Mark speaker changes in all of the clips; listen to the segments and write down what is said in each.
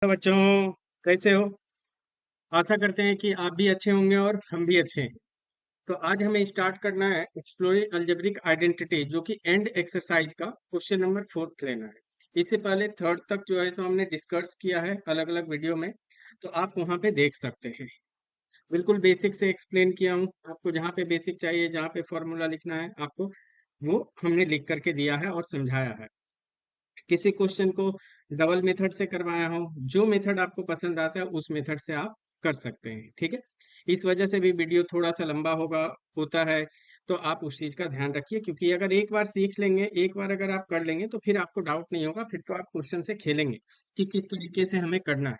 Speaker 1: तो बच्चों, कैसे हो? आशा करते हैं कि आप भी अच्छे होंगे और हम भी अच्छे हैं। तो आज हमें स्टार्ट करना है एक्सप्लोरिंग अलजेब्रिक आइडेंटिटी, जो कि एंड एक्सरसाइज का क्वेश्चन नंबर 4 लेना है। इससे पहले थर्ड तक जो है सो हमने डिस्कस किया है अलग अलग वीडियो में, तो आप वहां पे देख सकते हैं। बिल्कुल बेसिक से एक्सप्लेन किया हूँ आपको। जहाँ पे बेसिक चाहिए, जहाँ पे फॉर्मूला लिखना है आपको, वो हमने लिख करके दिया है और समझाया है। किसी क्वेश्चन को डबल मेथड से करवाया हो, जो मेथड आपको पसंद आता है उस मेथड से आप कर सकते हैं। ठीक है, इस वजह से भी वीडियो थोड़ा सा लंबा होता है। तो आप उस चीज का ध्यान रखिए, क्योंकि अगर एक बार सीख लेंगे, एक बार अगर आप कर लेंगे, तो फिर आपको डाउट नहीं होगा। फिर तो आप क्वेश्चन से खेलेंगे कि किस तरीके से हमें करना है।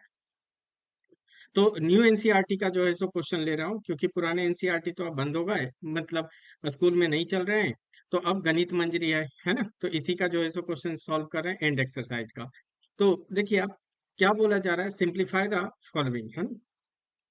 Speaker 1: तो न्यू एनसीईआरटी का जो है सो क्वेश्चन ले रहा हूँ, क्योंकि पुराने एनसीईआरटी तो अब बंद हो गए, मतलब स्कूल में नहीं चल रहे हैं। तो अब गणित मंजरी है ना। तो इसी का जो है सो क्वेश्चन सॉल्व कर रहे हैं, एंड एक्सरसाइज का। तो देखिए, आप क्या बोला जा रहा है, सिंप्लीफाई द फॉलोइंग, है ना।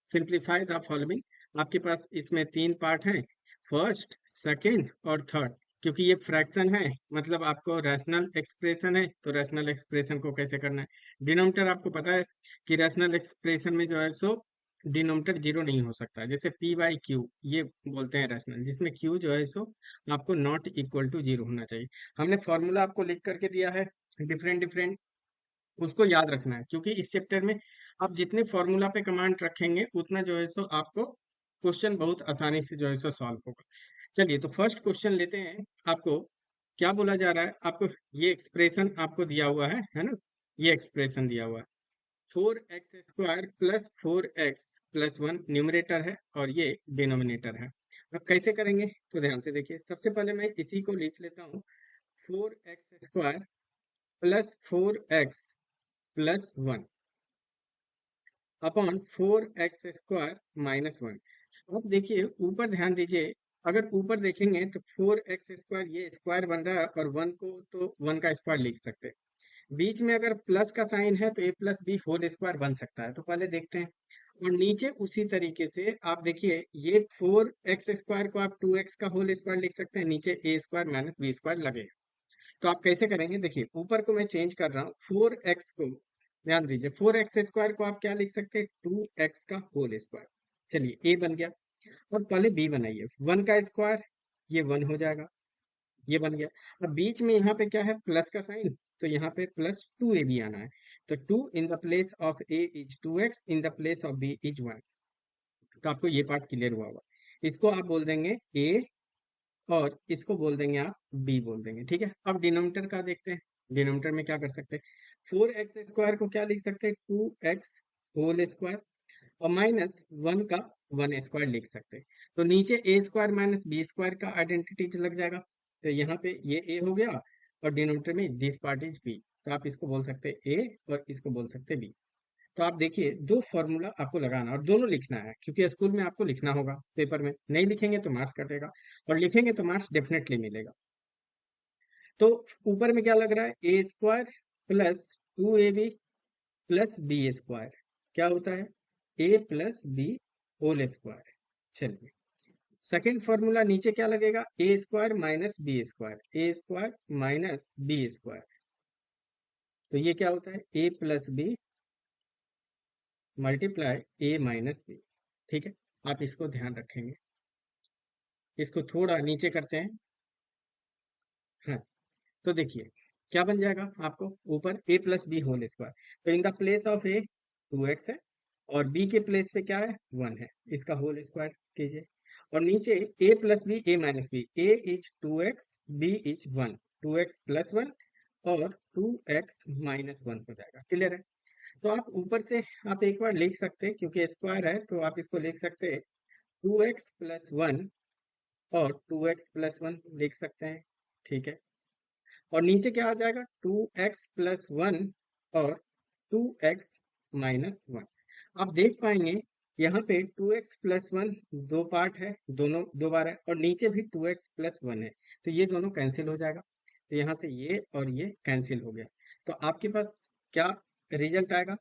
Speaker 1: Simplify the following. आपके पास इसमें तीन पार्ट हैं, फर्स्ट, सेकंड और थर्ड। क्योंकि ये फ्रैक्शन है, मतलब आपको रैशनल एक्सप्रेशन है, तो रैशनल एक्सप्रेशन को कैसे करना है। डिनोमिनेटर आपको पता है कि रैशनल एक्सप्रेशन में जो है सो डिनोमिनेटर जीरो नहीं हो सकता। जैसे पी बाई क्यू, ये बोलते हैं रैशनल, जिसमें क्यू जो है सो आपको नॉट इक्वल टू जीरो होना चाहिए। हमने फॉर्मूला आपको लिख करके दिया है, डिफरेंट डिफरेंट, उसको याद रखना है। क्योंकि इस चैप्टर में आप जितने फॉर्मूला पे कमांड रखेंगे, उतना जो है सो आपको क्वेश्चन बहुत आसानी से जो है सो सॉल्व होगा। चलिए, तो फर्स्ट क्वेश्चन लेते हैं। आपको क्या बोला जा रहा है, आपको ये एक्सप्रेशन आपको दिया हुआ है ना। ये एक्सप्रेशन दिया हुआ है, 4x² प्लस 4x+1 न्यूमरेटर है और ये डिनोमिनेटर है। अब कैसे करेंगे, तो ध्यान से देखिए। सबसे पहले मैं इसी को लिख लेता हूँ, 4x² plus 4x+1 upon 4x² - 1। अब देखिए ऊपर ध्यान दीजिए। अगर ऊपर देखेंगे तो 4x², ये स्क्वायर बन रहा है, और 1 को तो 1 का स्क्वायर लिख सकते हैं। बीच में अगर प्लस का साइन है, तो a+b होल स्क्वायर बन सकता है। तो पहले देखते हैं। और नीचे उसी तरीके से आप देखिए, ये 4x² को आप 2x का होल स्क्वायर लिख सकते हैं, नीचे a² - b² लगेगा। तो आप कैसे करेंगे, देखिए ऊपर को मैं चेंज कर रहा हूँ, 4x को, ध्यान दीजिए, 4x² को आप क्या लिख सकते हैं, 2x का होल स्क्वायर। चलिए, a बन गया। और पहले b बनाइए, 1 का स्क्वायर, ये 1 हो जाएगा, ये बन गया। अब बीच में यहाँ पे क्या है, प्लस का साइन, तो यहाँ पे +2ab आना है। तो 2 इन the place of a is 2x, in the place of b is 1। तो आपको ये पार्ट क्लियर हुआ होगा। इसको आप बोल देंगे a, और इसको बोल देंगे आप b बोल देंगे। ठीक है, अब डिनोमिनेटर का देखते हैं। डिनोमिनेटर में क्या कर सकते हैं, 4x² को क्या लिख सकते हैं, 2x होल स्क्वायर, और -1 का 1 स्क्वायर लिख सकते हैं। तो नीचे a² - b² का आइडेंटिटी लग जाएगा। तो यहाँ पे ये a हो गया, और डिनोमिनेटर में दिस पार्ट इज b। तो आप इसको बोल सकते हैं a, और इसको बोल सकते हैं b। तो आप देखिए, दो फॉर्मूला आपको लगाना और दोनों लिखना है, क्योंकि स्कूल में आपको लिखना होगा, पेपर में नहीं लिखेंगे तो मार्क्स कटेगा, और लिखेंगे तो मार्क्स डेफिनेटली मिलेगा। तो ऊपर में क्या लग रहा है, a² plus 2ab plus b², क्या होता है, a plus b whole square. चलिए, सेकेंड फॉर्मूला नीचे क्या लगेगा, a² minus b², a² minus b²। तो ये क्या होता है, a plus b multiply a minus b। ठीक है, आप इसको ध्यान रखेंगे। इसको थोड़ा नीचे करते हैं। हाँ, तो देखिए क्या बन जाएगा आपको, ऊपर a+b होल स्क्वायर, तो इन the place of a 2x है, और b के प्लेस पे क्या है, 1 है, इसका होल स्क्वायर कीजिए। और नीचे a+b a minus b, a is 2x, b is 1, 2x+1 और 2x-1 हो जाएगा। क्लियर है। तो आप ऊपर से आप एक बार लिख सकते हैं, क्योंकि स्क्वायर है तो आप इसको लिख सकते हैं 2x+1 और 2x+1 लिख सकते हैं। ठीक है, और नीचे क्या आ जाएगा, 2x+1 और 2x-1। आप देख पाएंगे यहाँ पे 2x+1 दो पार्ट है, दोनों दो बार है, और नीचे भी 2x+1 है। तो ये दोनों कैंसिल हो जाएगा। तो यहाँ से ये और ये कैंसिल हो गया। तो आपके पास क्या रिजल्ट आएगा,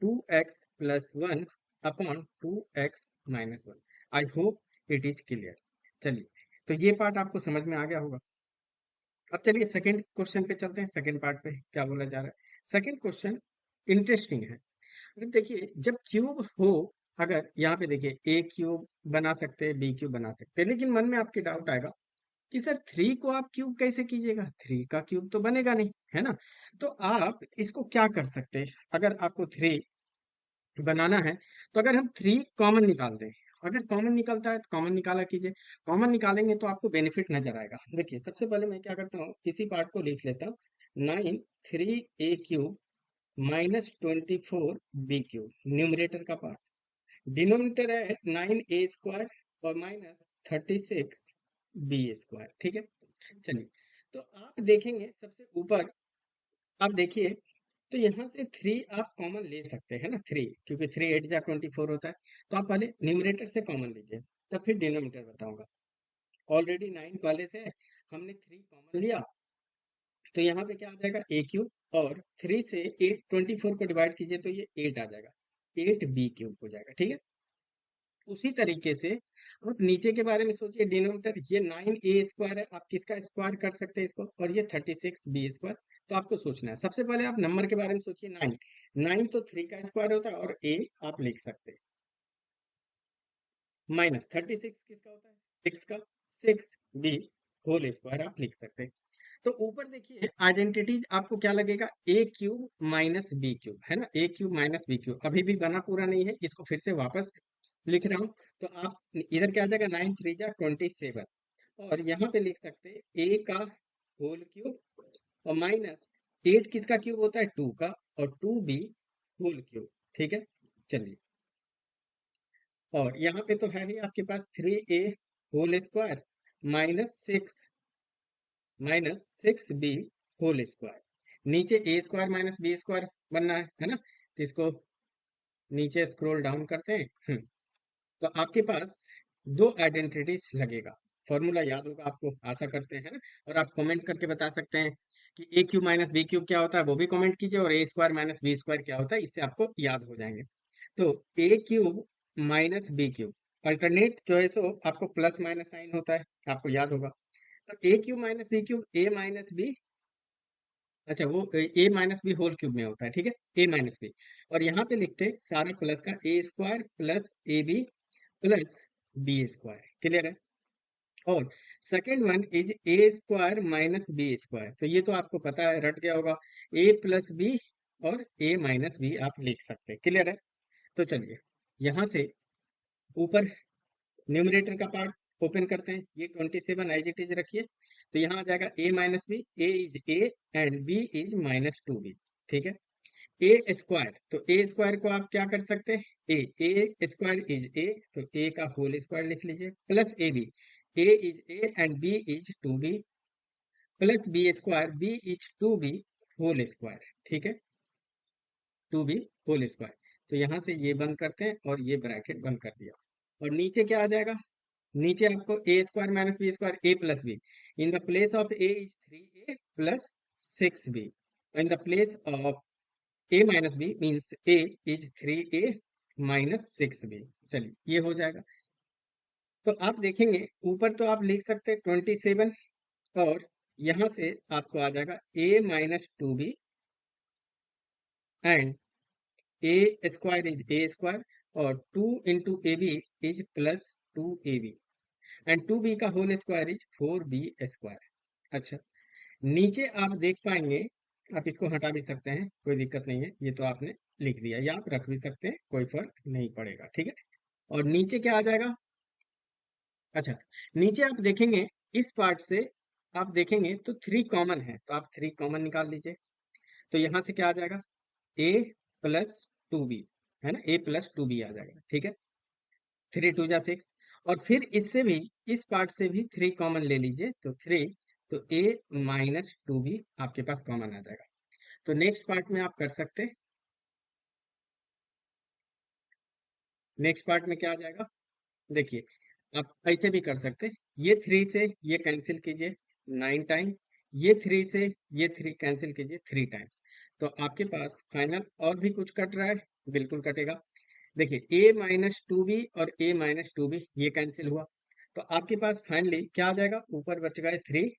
Speaker 1: 2x+1 upon 2x-1। I hope it is clear. चलिए, तो ये पार्ट आपको समझ में आ गया होगा। अब चलिए सेकंड क्वेश्चन पे चलते हैं। सेकंड पार्ट पे क्या बोला जा रहा है, सेकंड क्वेश्चन इंटरेस्टिंग है। अब देखिए जब क्यूब हो, अगर यहाँ पे देखिए ए क्यूब बना सकते हैं, बी क्यूब बना सकते हैं, लेकिन मन में आपके डाउट आएगा कि सर थ्री को आप क्यूब कैसे कीजिएगा, थ्री का क्यूब तो बनेगा नहीं, है ना। तो आप इसको क्या कर सकते हैं, अगर आपको थ्री बनाना है तो अगर हम थ्री कॉमन निकाल दें, अगर कॉमन निकलता है तो कॉमन निकाला कीजिए। कॉमन निकालेंगे तो आपको बेनिफिट नजर आएगा। देखिए सबसे पहले मैं क्या करता हूँ, इसी पार्ट को लिख लेता हूँ, 9 3 a³ -24 b³ न्यूमरेटर का पार्ट, डिनोमिनेटर है 9 a² और -36 b²। ठीक है, चलिए। तो आप देखेंगे सबसे ऊपर, आप देखिए, तो यहाँ से थ्री आप कॉमन ले सकते हैं ना, थ्री, क्योंकि 3 8 जा 24 होता है। तो आप पहले न्यूमरेटर से कॉमन लीजिए, तब फिर डिनोमिनेटर बताऊंगा। ऑलरेडी 9 पहले से है, हमने थ्री कॉमन लिया, तो यहाँ पे क्या आ जाएगा a³ और थ्री से 24 को डिवाइड कीजिए तो ये 8 आ जाएगा, 8 b³ हो जाएगा। ठीक है, उसी तरीके से आप नीचे के बारे में सोचिए, डिनोमिनेटर ये 9 a² है, आप किसका स्क्वायर कर सकते हैं इसको, और ये 36 b²। तो आपको सोचना है, सबसे पहले आप नंबर के बारे में सोचिए, 9, 9 तो थ्री का स्क्वायर होता है, और a आप लिख सकते हैं, -36 किसका होता है, सिक्स का, 6 b² आप लिख सकते हैं। तो ऊपर देखिए आइडेंटिटी आपको क्या लगेगा, a³ -b³ है ना, a³ -b³ अभी भी बना पूरा नहीं है, इसको फिर से वापस लिख रहा हूँ। तो आप इधर क्या आ जाएगा, 9 3 जा 27, और यहाँ पे लिख सकते हैं a का होल क्यूब और -8 किसका क्यूब होता है, 2 का, और 2b होल क्यूब। ठीक है, चलिए। और यहाँ पे तो है ही आपके पास 3a² -6 b²। नीचे a² -b² बनना है ना, तो इसको नीचे स्क्रॉल डाउन करते हैं। तो आपके पास दो आइडेंटिटीज लगेगा, फॉर्मूला याद होगा आपको, आशा करते हैं ना। और आप कमेंट करके बता सकते हैं कि a³ -b³ क्या होता है, वो भी कमेंट कीजिए, और a² -b² क्या होता है, इससे आपको याद हो जाएंगे। तो a³ -b³ अल्टरनेट जो है, सो आपको प्लस माइनस साइन होता है, आपको याद होगा। तो a³ -b³ अच्छा वो a-b होल क्यूब में होता है, ठीक है, a-b। और यहाँ पे लिखते हैं सारा प्लस का, a² plus ab plus b²। Clear है। और second one is a² -b², तो ये तो आपको पता है, रट गया होगा, a प्लस बी और a-b आप लिख सकते हैं। क्लियर है। तो चलिए यहाँ से ऊपर न्यूमरेटर का पार्ट ओपन करते हैं, ये 27 एज इट इज रखिए। तो यहाँ आ जाएगा a-b, a is a and b is -2b। ठीक है, a² तो a² को आप क्या कर सकते हैं, a² इज a, तो a का होल स्क्वायर लिख लीजिए, plus ab, a is a and b is 2b, plus b² b is 2b whole square. ठीक है, 2b होल स्क्वायर। तो यहाँ से ये बंद करते हैं और ये ब्रैकेट बंद कर दिया, और नीचे क्या आ जाएगा, नीचे आपको a² -b² a plus B, in the place of a is 3a plus 6b, in the place of a -b means a is 3a -6b। चलिए ये हो जाएगा। तो आप देखेंगे ऊपर तो आप लिख सकते हैं 27, और यहाँ से आपको आ जाएगा a-2b and a² is a², और 2 into ab is +2ab, and 2b का होल स्क्वायर इज 4b²। अच्छा, नीचे आप देख पाएंगे, आप इसको हटा भी सकते हैं, कोई दिक्कत नहीं है, ये तो आपने लिख दिया, या आप रख भी सकते हैं, कोई फर्क नहीं पड़ेगा। ठीक है, और नीचे क्या आ जाएगा, अच्छा, नीचे आप देखेंगे इस पार्ट से, आप देखेंगे तो थ्री कॉमन है, तो आप थ्री कॉमन निकाल लीजिए। तो यहाँ से क्या आ जाएगा, a+2b, है ना, a+2b आ जाएगा। ठीक है, 3 2 जा 6, और फिर इससे भी, इस पार्ट से भी थ्री कॉमन ले लीजिए, तो थ्री, तो a-2b आपके पास कॉमन आ जाएगा। तो नेक्स्ट पार्ट में आप कर सकते हैं, नेक्स्ट पार्ट में क्या आ जाएगा, देखिए आप ऐसे भी कर सकते हैं, ये थ्री से ये कैंसिल कीजिए 9 टाइम, ये थ्री से ये थ्री कैंसिल कीजिए 3 टाइम्स। तो आपके पास फाइनल और भी कुछ कट रहा है, बिल्कुल कटेगा। देखिए a-2b और a-2b ये कैंसिल हुआ, तो आपके पास फाइनली क्या आ जाएगा, ऊपर बच गए 3,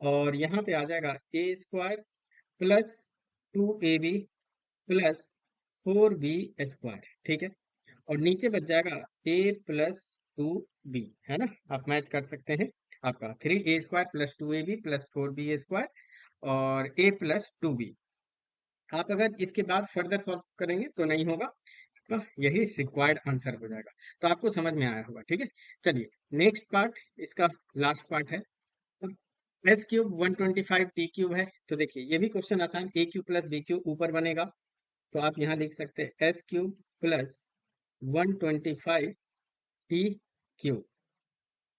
Speaker 1: और यहाँ पे आ जाएगा a² plus 2ab plus 4b², ठीक है। और नीचे बच जाएगा a+2b, है ना। आप मैच कर सकते हैं। आपका 3a² + 2ab + 4b² और a+2b। आप अगर इसके बाद फर्दर सॉल्व करेंगे तो नहीं होगा, आपका यही रिक्वायर्ड आंसर हो जाएगा। तो आपको समझ में आया होगा, ठीक है। चलिए नेक्स्ट पार्ट, इसका लास्ट पार्ट है। s³ 125 t³ है। तो देखिए ये भी क्वेश्चन आसान, a³ + b³ ऊपर बनेगा, तो आप यहाँ लिख सकते हैं s³ + 125 t³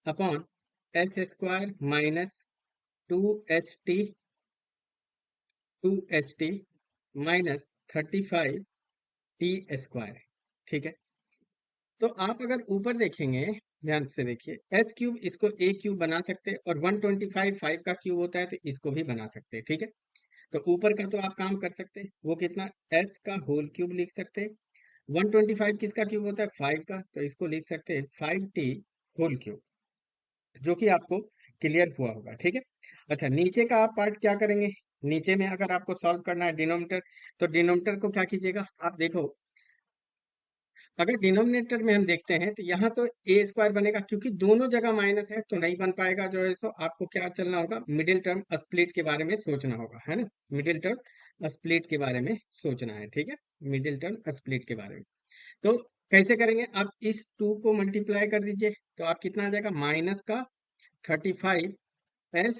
Speaker 1: upon s² - 2st minus 35 t², ठीक है। तो आप अगर ऊपर देखेंगे, ध्यान से देखिए, s³ इसको a³ बना सकते हैं और 125 5 का क्यूब होता है तो इसको भी बना सकते हैं, ठीक है। तो ऊपर का तो आप काम कर सकते हैं, वो कितना, s का होल क्यूब लिख सकते हैं। 125 किसका क्यूब होता है, 5 का, तो इसको लिख सकते हैं 5t होल क्यूब, जो कि आपको क्लियर हुआ होगा, ठीक है। अच्छा, नीचे का आप पार्ट क्या करेंगे, नीचे में अगर आपको सॉल्व करना है डिनोमिनेटर, तो डिनोमिनेटर को क्या कीजिएगा, आप देखो, अगर डिनोमिनेटर में हम देखते हैं तो यहाँ तो a² बनेगा, क्योंकि दोनों जगह माइनस है तो नहीं बन पाएगा जो है। सो आपको क्या चलना होगा, मिडिल टर्म स्प्लिट के बारे में सोचना होगा, है ना। मिडिल टर्म स्प्लिट के बारे में सोचना है, ठीक है। मिडिल टर्म स्प्लिट के बारे में तो कैसे करेंगे, आप इस 2 को मल्टीप्लाई कर दीजिए, तो आप कितना आ जाएगा, माइनस का 35 s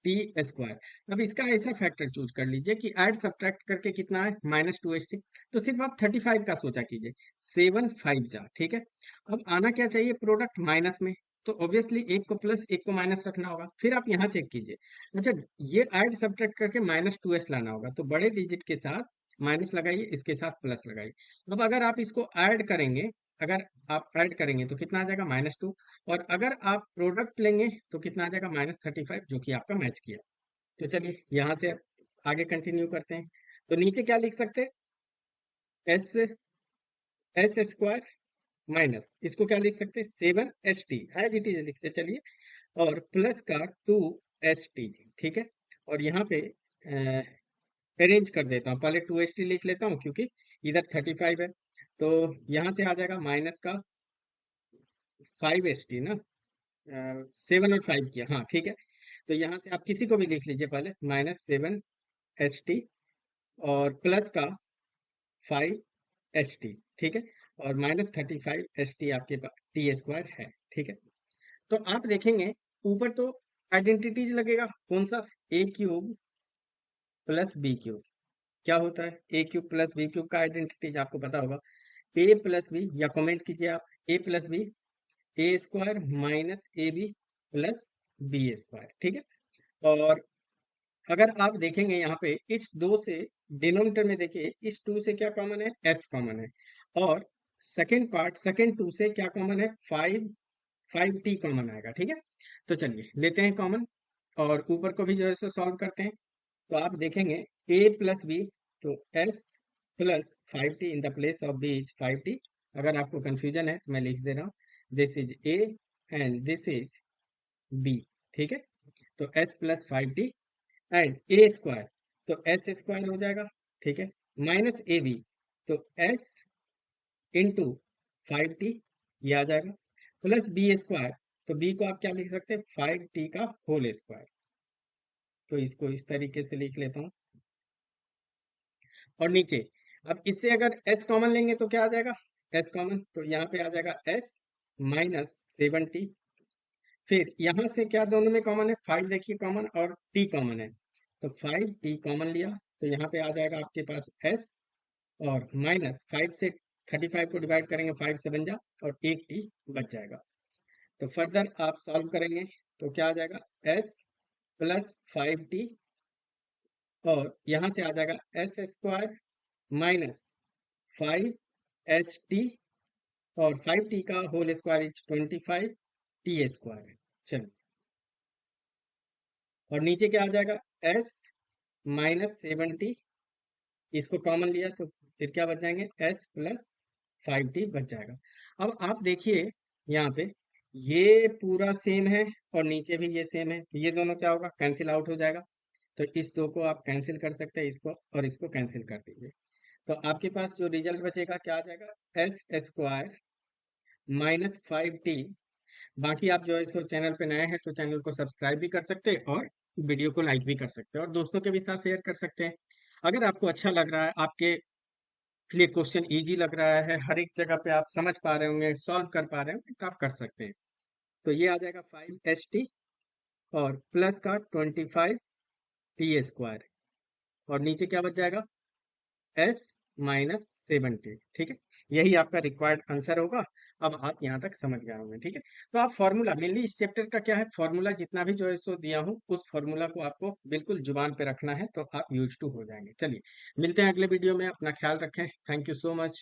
Speaker 1: t²। अब इसका ऐसा फैक्टर चूज कर लीजिए कि ऐड सब्ट्रैक्ट करके कितना है, -2st। तो सिर्फ आप 35 का सोचा कीजिए, 7 5 जा, ठीक है। अब आना क्या चाहिए, प्रोडक्ट माइनस में, तो ऑब्वियसली एक को प्लस एक को माइनस रखना होगा। फिर आप यहाँ चेक कीजिए, अच्छा ये ऐड सब्ट्रैक्ट करके -2s लाना होगा, तो बड़े डिजिट के साथ माइनस लगाइए, इसके साथ प्लस लगाइए। अब अगर आप इसको ऐड करेंगे, अगर आप ऐड करेंगे तो कितना आ जाएगा, -2। और अगर आप प्रोडक्ट लेंगे तो कितना आ जाएगा, -35, जो कि आपका मैच किया। तो चलिए यहाँ से आगे कंटिन्यू करते हैं। तो नीचे क्या लिख सकते हैं, s² माइनस, इसको क्या लिख सकते हैं, 7st, एज इट इज लिखते चलिए, और प्लस का 2st, ठीक है। और यहाँ पे अरेंज कर देता हूँ, पहले 2st लिख लेता हूँ क्योंकि इधर 35 है। तो यहाँ से आ जाएगा माइनस का 5st ना, 7 और 5 किया, हाँ ठीक है। तो यहाँ से आप किसी को भी लिख लीजिए, पहले -7st और प्लस का 5st, ठीक है। और -35st आपके पास t² है, ठीक है। तो आप देखेंगे ऊपर तो आइडेंटिटीज लगेगा, कौन सा, a³ + b³ क्या होता है, a³ + b³ का आइडेंटिटीज आपको पता होगा, a + b, या कमेंट कीजिए आप, a + b a² - ab + b², ठीक है। और अगर आप देखेंगे यहाँ पे इस 2 से, डिनोमिनेटर में देखिए इस 2 से क्या कॉमन है, s कॉमन है। और सेकंड पार्ट, सेकंड 2 से क्या कॉमन है, 5t कॉमन आएगा, ठीक है। तो चलिए लेते हैं कॉमन और ऊपर को भी जो है सो सॉल्व करते हैं। तो आप देखेंगे a + b, तो s + 5t in the place of b is 5t। अगर आपको कंफ्यूजन है तो मैं लिख दे रहा हूँ, this is a and this is b, ठीक है। तो s + 5t एंड a², तो s² हो जाएगा, ठीक है, -ab, तो s इंटू 5t, ये आ जाएगा, प्लस b², तो b को आप क्या लिख सकते हैं, 5t का होल स्क्वायर। तो इसको इस तरीके से लिख लेता हूँ। और नीचे, अब इससे अगर s कॉमन लेंगे तो क्या आ जाएगा, s कॉमन, तो यहाँ पे आ जाएगा s -7t। फिर यहाँ से क्या दोनों में कॉमन है, 5 देखिए कॉमन और t कॉमन है, तो 5t कॉमन लिया, तो यहाँ पे आ जाएगा आपके पास s, और -5 से 35 को डिवाइड करेंगे, 5 7 जा, और 1t बच जाएगा। तो फर्दर आप सॉल्व करेंगे तो क्या आ जाएगा, s + 5t, और यहाँ से आ जाएगा s² - 5st, और 5t का होल स्क्वायर इज 25t²। चलिए, और नीचे क्या आ जाएगा, s -7t, इसको कॉमन लिया तो फिर क्या बच जाएंगे, s + 5t बच जाएगा। अब आप देखिए यहाँ पे ये पूरा सेम है और नीचे भी ये सेम है, तो ये दोनों क्या होगा, कैंसिल आउट हो जाएगा। तो इस 2 को आप कैंसिल कर सकते हैं, इसको और इसको कैंसिल कर दीजिए। तो आपके पास जो रिजल्ट बचेगा क्या आ जाएगा, एस स्क्वायर माइनस 5t। बाकी आप जो है सो चैनल पे नए हैं तो चैनल को सब्सक्राइब भी कर सकते हैं और वीडियो को लाइक भी कर सकते हैं और दोस्तों के भी साथ शेयर कर सकते हैं। अगर आपको अच्छा लग रहा है, आपके लिए क्वेश्चन इजी लग रहा है, हर एक जगह पे आप समझ पा रहे होंगे, सॉल्व कर पा रहे होंगे, तो आप कर सकते हैं। तो ये आ जाएगा 5ht और प्लस का 25t² और नीचे क्या बच जाएगा, एस माइनस 7t। ठीक है, यही आपका रिक्वायर्ड आंसर होगा। अब आप यहाँ तक समझ गए होंगे। ठीक है, तो आप फॉर्मूला मेनली इस चैप्टर का क्या है, फॉर्मूला जितना भी जो है सो दिया हूँ उस फॉर्मूला को आपको बिल्कुल जुबान पे रखना है, तो आप यूज टू हो जाएंगे। चलिए मिलते हैं अगले वीडियो में, अपना ख्याल रखें। Thank you so much.